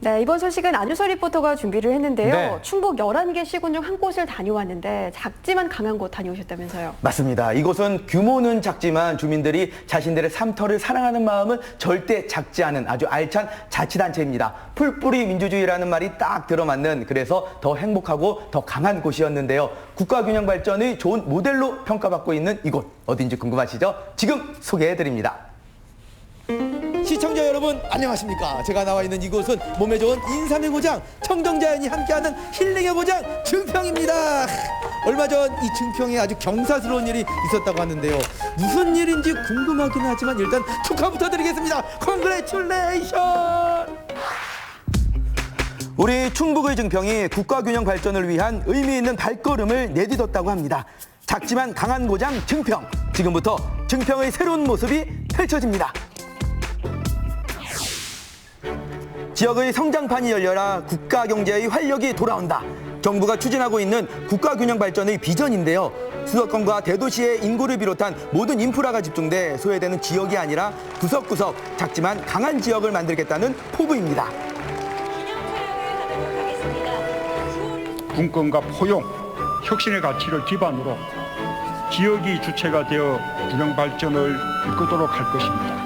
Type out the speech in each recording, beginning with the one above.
네, 이번 소식은 안유서 리포터가 준비를 했는데요. 네. 충북 11개 시군 중 한 곳을 다녀왔는데 작지만 강한 곳 다녀오셨다면서요. 맞습니다. 이곳은 규모는 작지만 주민들이 자신들의 삶터를 사랑하는 마음은 절대 작지 않은 아주 알찬 자치단체입니다. 풀뿌리 민주주의라는 말이 딱 들어맞는, 그래서 더 행복하고 더 강한 곳이었는데요. 국가균형 발전의 좋은 모델로 평가받고 있는 이곳, 어딘지 궁금하시죠? 지금 소개해드립니다. 시청자 여러분 안녕하십니까. 제가 나와 있는 이곳은 몸에 좋은 인삼의 고장, 청정자연이 함께하는 힐링의 고장 증평입니다. 얼마 전 이 증평에 아주 경사스러운 일이 있었다고 하는데요. 무슨 일인지 궁금하긴 하지만 일단 축하부터 드리겠습니다. 컨그레츄레이션. 우리 충북의 증평이 국가균형 발전을 위한 의미 있는 발걸음을 내딛었다고 합니다. 작지만 강한 고장 증평, 지금부터 증평의 새로운 모습이 펼쳐집니다. 지역의 성장판이 열려라 국가 경제의 활력이 돌아온다. 정부가 추진하고 있는 국가균형 발전의 비전인데요. 수도권과 대도시의 인구를 비롯한 모든 인프라가 집중돼 소외되는 지역이 아니라 구석구석 작지만 강한 지역을 만들겠다는 포부입니다. 분권과 포용, 혁신의 가치를 기반으로 지역이 주체가 되어 균형 발전을 이끌도록 할 것입니다.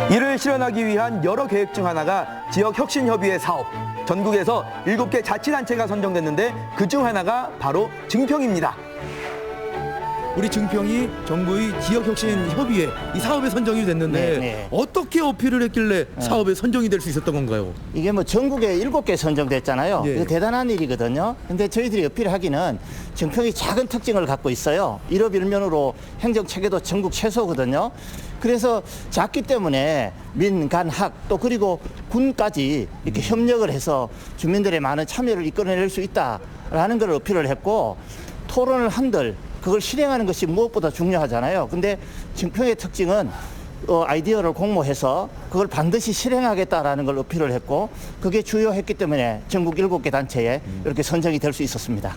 이를 실현하기 위한 여러 계획 중 하나가 지역혁신협의회 사업. 전국에서 7개 자치단체가 선정됐는데 그중 하나가 바로 증평입니다. 우리 증평이 정부의 지역혁신협의회 이 사업에 선정이 됐는데 네. 어떻게 어필을 했길래 사업에 선정이 될 수 있었던 건가요? 이게 뭐 전국에 7개 선정됐잖아요. 예. 이거 대단한 일이거든요. 근데 저희들이 어필하기는 증평이 작은 특징을 갖고 있어요. 일업일면으로 행정체계도 전국 최소거든요. 그래서 작기 때문에 민, 간, 학, 또 그리고 군까지 이렇게 협력을 해서 주민들의 많은 참여를 이끌어낼 수 있다라는 걸 어필을 했고, 토론을 한들 그걸 실행하는 것이 무엇보다 중요하잖아요. 근데 증평의 특징은 아이디어를 공모해서 그걸 반드시 실행하겠다라는 걸 어필을 했고, 그게 주요했기 때문에 전국 7개 단체에 이렇게 선정이 될 수 있었습니다.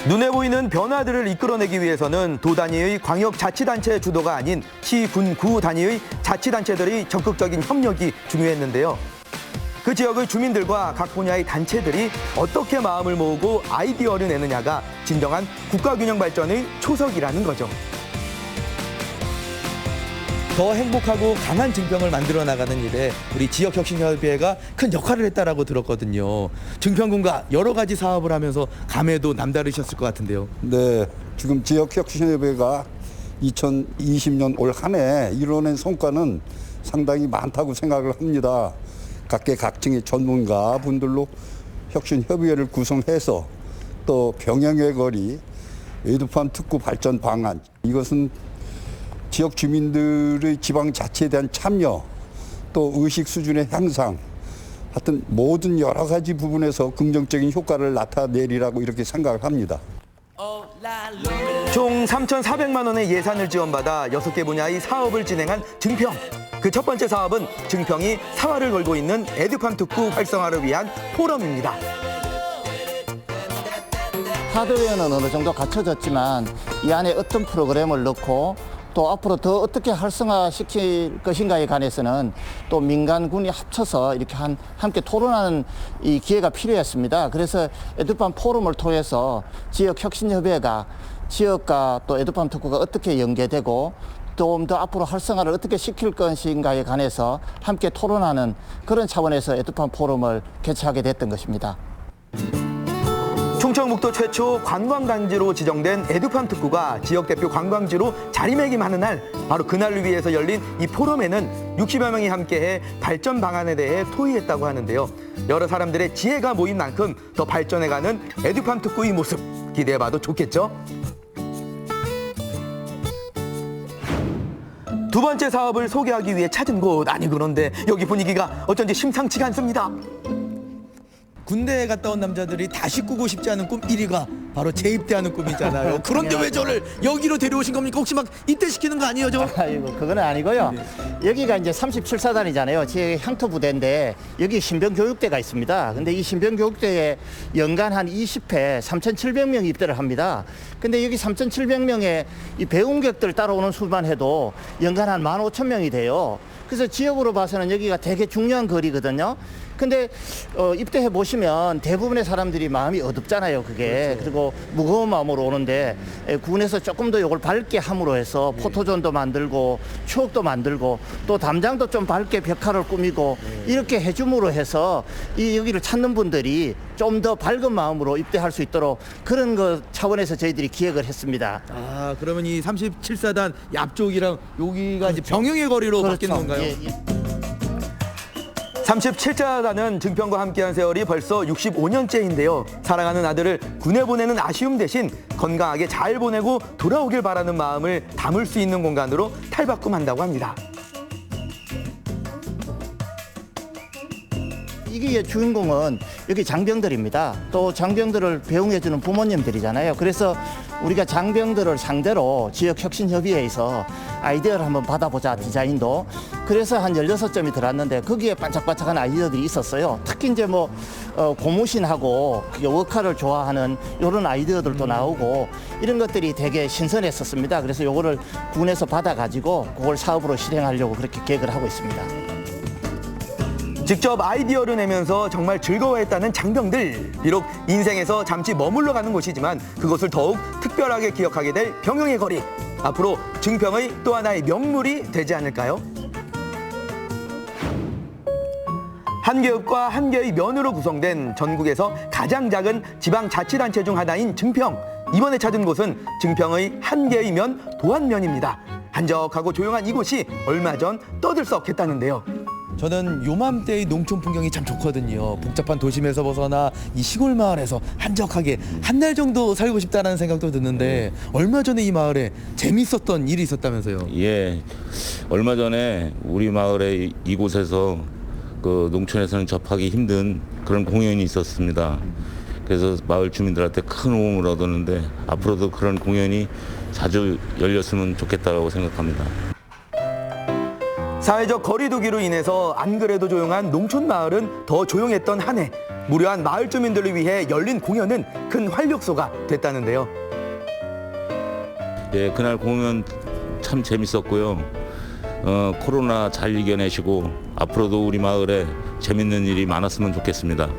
눈에 보이는 변화들을 이끌어내기 위해서는 도 단위의 광역자치단체 주도가 아닌 시, 군, 구 단위의 자치단체들의 적극적인 협력이 중요했는데요. 그 지역의 주민들과 각 분야의 단체들이 어떻게 마음을 모으고 아이디어를 내느냐가 진정한 국가균형 발전의 초석이라는 거죠. 더 행복하고 강한 증평을 만들어 나가는 일에 우리 지역혁신협의회가 큰 역할을 했다라고 들었거든요. 증평군과 여러 가지 사업을 하면서 감회도 남다르셨을 것 같은데요. 네, 지금 지역혁신협의회가 2020년 올 한 해 이뤄낸 성과는 상당히 많다고 생각을 합니다. 각계각층의 전문가 분들로 혁신협의회를 구성해서 또 병행의 거리, 에듀팜 특구 발전 방안, 이것은 지역 주민들의 지방 자치에 대한 참여, 또 의식 수준의 향상, 하여튼 모든 여러 가지 부분에서 긍정적인 효과를 나타내리라고 이렇게 생각을 합니다. 총 3,400만 원의 예산을 지원받아 6개 분야의 사업을 진행한 증평. 그 첫 번째 사업은 증평이 사활을 걸고 있는 에듀팜 특구 활성화를 위한 포럼입니다. 하드웨어는 어느 정도 갖춰졌지만 이 안에 어떤 프로그램을 넣고 또 앞으로 더 어떻게 활성화시킬 것인가에 관해서는 또 민간군이 합쳐서 이렇게 함께 토론하는 이 기회가 필요했습니다. 그래서 에듀팜 포럼을 통해서 지역혁신협의회가 지역과 또 에듀팜 특구가 어떻게 연계되고 좀 더 앞으로 활성화를 어떻게 시킬 것인가에 관해서 함께 토론하는 그런 차원에서 에듀팜 포럼을 개최하게 됐던 것입니다. 충청북도 최초 관광단지로 지정된 에듀팜 특구가 지역 대표 관광지로 자리매김하는 날, 바로 그날을 위해서 열린 이 포럼에는 60여 명이 함께해 발전 방안에 대해 토의했다고 하는데요. 여러 사람들의 지혜가 모인 만큼 더 발전해가는 에듀팜 특구의 모습 기대해봐도 좋겠죠? 두 번째 사업을 소개하기 위해 찾은 곳, 아니 그런데 여기 분위기가 어쩐지 심상치가 않습니다. 군대에 갔다 온 남자들이 다시 꾸고 싶지 않은 꿈 1위가 바로 재입대하는 꿈이잖아요. 그런데 왜 저를 여기로 데려오신 겁니까? 혹시 막 입대시키는 거 아니에요, 저? 아이고, 그건 아니고요. 여기가 이제 37사단이잖아요. 제 향토부대인데 여기 신병교육대가 있습니다. 근데 이 신병교육대에 연간 한 20회 3,700명 입대를 합니다. 근데 여기 3,700명의 이 배움객들 따라오는 수만 해도 연간 한 15,000명이 돼요. 그래서 지역으로 봐서는 여기가 되게 중요한 거리거든요. 근데 입대해 보시면 대부분의 사람들이 마음이 어둡잖아요, 그게. 그리고 무거운 마음으로 오는데 군에서 조금 더 이걸 밝게 함으로 해서 포토존도 만들고 추억도 만들고 또 담장도 좀 밝게 벽화를 꾸미고 이렇게 해줌으로 해서 이 여기를 찾는 분들이 좀 더 밝은 마음으로 입대할 수 있도록 그런 거 차원에서 저희들이 기획을 했습니다. 아, 그러면 이 37사단 앞쪽이랑 여기가 이제 병영의 거리로 바뀌는 건가요? 예, 예. 37사단은 증평과 함께한 세월이 벌써 65년째인데요. 사랑하는 아들을 군에 보내는 아쉬움 대신 건강하게 잘 보내고 돌아오길 바라는 마음을 담을 수 있는 공간으로 탈바꿈한다고 합니다. 이게 주인공은 여기 장병들입니다. 또 장병들을 배웅해주는 부모님들이잖아요. 그래서 우리가 장병들을 상대로 지역혁신협의회에서 아이디어를 한번 받아보자, 디자인도. 그래서 한 16점이 들어왔는데 거기에 반짝반짝한 아이디어들이 있었어요. 특히 이제 뭐 고무신하고 워카를 좋아하는 이런 아이디어들도 나오고 이런 것들이 되게 신선했었습니다. 그래서 요거를 군에서 받아가지고 그걸 사업으로 실행하려고 그렇게 계획을 하고 있습니다. 직접 아이디어를 내면서 정말 즐거워했다는 장병들. 비록 인생에서 잠시 머물러 가는 곳이지만 그것을 더욱 특별하게 기억하게 될 병영의 거리. 앞으로 증평의 또 하나의 명물이 되지 않을까요? 한 개읍과 한 개의 면으로 구성된 전국에서 가장 작은 지방자치단체 중 하나인 증평. 이번에 찾은 곳은 증평의 한 개의 면 도안면입니다. 한적하고 조용한 이곳이 얼마 전 떠들썩했다는데요. 저는 요맘때의 농촌 풍경이 참 좋거든요. 복잡한 도심에서 벗어나 이 시골 마을에서 한적하게 한 달 정도 살고 싶다는 생각도 드는데 얼마 전에 이 마을에 재밌었던 일이 있었다면서요? 예, 얼마 전에 우리 마을의 이곳에서 그 농촌에서는 접하기 힘든 그런 공연이 있었습니다. 그래서 마을 주민들한테 큰 호응을 얻었는데 앞으로도 그런 공연이 자주 열렸으면 좋겠다고 생각합니다. 사회적 거리두기로 인해서 안 그래도 조용한 농촌 마을은 더 조용했던 한 해. 무료한 마을 주민들을 위해 열린 공연은 큰 활력소가 됐다는데요. 예, 그날 공연 참 재밌었고요. 코로나 잘 이겨내시고 앞으로도 우리 마을에 재밌는 일이 많았으면 좋겠습니다.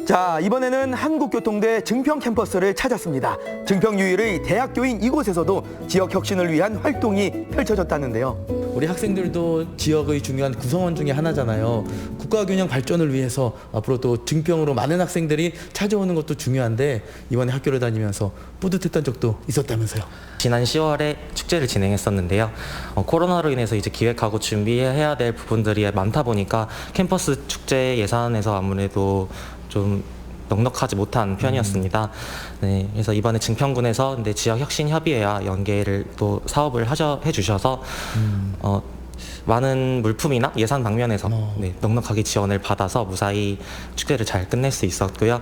자, 이번에는 한국교통대 증평 캠퍼스를 찾았습니다. 증평 유일의 대학교인 이곳에서도 지역 혁신을 위한 활동이 펼쳐졌다는데요. 우리 학생들도 지역의 중요한 구성원 중에 하나잖아요. 국가균형 발전을 위해서 앞으로 또 증평으로 많은 학생들이 찾아오는 것도 중요한데 이번에 학교를 다니면서 뿌듯했던 적도 있었다면서요. 지난 10월에 축제를 진행했었는데요. 코로나로 인해서 이제 기획하고 준비해야 될 부분들이 많다 보니까 캠퍼스 축제 예산에서 아무래도 좀 넉넉하지 못한 편이었습니다. 네, 그래서 이번에 증평군에서 근데 지역혁신협의회와 연계를 또 사업을 해주셔서 많은 물품이나 예산 방면에서 네, 넉넉하게 지원을 받아서 무사히 축제를 잘 끝낼 수 있었고요.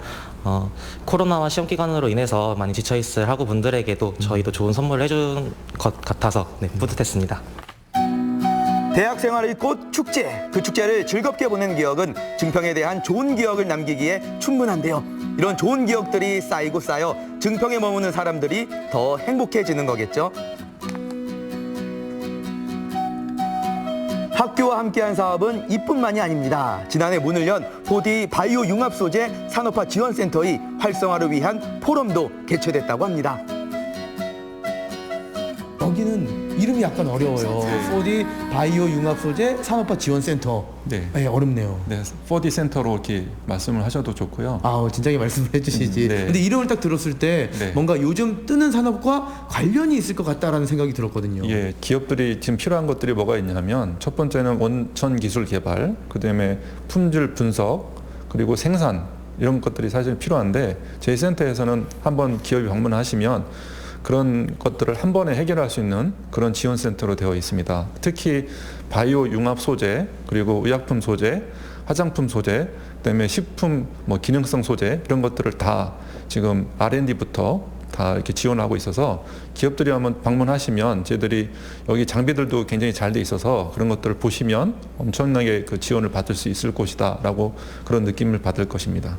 코로나와 시험 기간으로 인해서 많이 지쳐있을 학우분들에게도 저희도 좋은 선물을 해준 것 같아서 네, 뿌듯했습니다. 대학 생활의 꽃 축제, 그 축제를 즐겁게 보낸 기억은 증평에 대한 좋은 기억을 남기기에 충분한데요. 이런 좋은 기억들이 쌓이고 쌓여 증평에 머무는 사람들이 더 행복해지는 거겠죠. 학교와 함께한 사업은 이뿐만이 아닙니다. 지난해 문을 연 4D 바이오 융합 소재 산업화 지원센터의 활성화를 위한 포럼도 개최됐다고 합니다. 여기는 이름이 약간 어려워요. 4D 바이오 융합 소재 산업화 지원센터. 네. 네, 어렵네요. 네, 4D 센터로 이렇게 말씀을 하셔도 좋고요. 아, 진작에 말씀을 해주시지. 네. 근데 이름을 딱 들었을 때 네. 뭔가 요즘 뜨는 산업과 관련이 있을 것 같다라는 생각이 들었거든요. 예, 기업들이 지금 필요한 것들이 뭐가 있냐면 첫 번째는 원천 기술 개발, 그다음에 품질 분석, 그리고 생산 이런 것들이 사실 필요한데 저희 센터에서는 한번 기업이 방문하시면 그런 것들을 한 번에 해결할 수 있는 그런 지원센터로 되어 있습니다. 특히 바이오 융합 소재, 그리고 의약품 소재, 화장품 소재, 그다음에 식품 기능성 소재 이런 것들을 다 지금 R&D부터 다 이렇게 지원하고 있어서 기업들이 한번 방문하시면 저희들이 여기 장비들도 굉장히 잘 돼 있어서 그런 것들을 보시면 엄청나게 그 지원을 받을 수 있을 곳이다라고 그런 느낌을 받을 것입니다.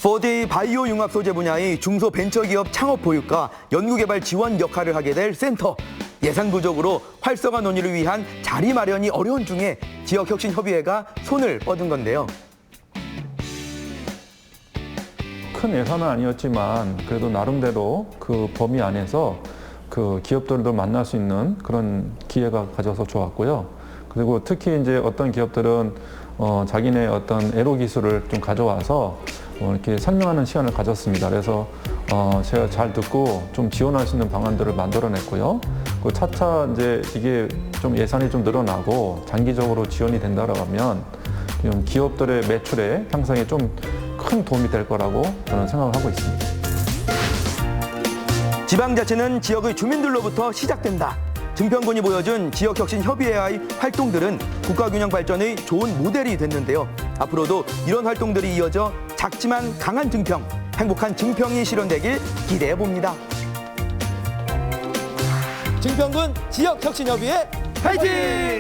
4D 바이오 융합 소재 분야의 중소벤처기업 창업 보육과 연구개발 지원 역할을 하게 될 센터. 예산 부족으로 활성화 논의를 위한 자리 마련이 어려운 중에 지역혁신협의회가 손을 뻗은 건데요. 큰 예산은 아니었지만 그래도 나름대로 그 범위 안에서 그 기업들도 만날 수 있는 그런 기회가 가져서 좋았고요. 그리고 특히 이제 어떤 기업들은 자기네 어떤 애로 기술을 좀 가져와서 이렇게 설명하는 시간을 가졌습니다. 그래서 제가 잘 듣고 좀 지원할 수 있는 방안들을 만들어냈고요. 그 차차 이제 이게 좀 예산이 좀 늘어나고 장기적으로 지원이 된다라고 하면 좀 기업들의 매출의 향상에 좀 큰 도움이 될 거라고 저는 생각을 하고 있습니다. 지방자치는 지역의 주민들로부터 시작된다. 증평군이 보여준 지역혁신협의회의 활동들은 국가균형 발전의 좋은 모델이 됐는데요. 앞으로도 이런 활동들이 이어져 작지만 강한 증평, 행복한 증평이 실현되길 기대해봅니다. 증평군 지역혁신협의회 파이팅!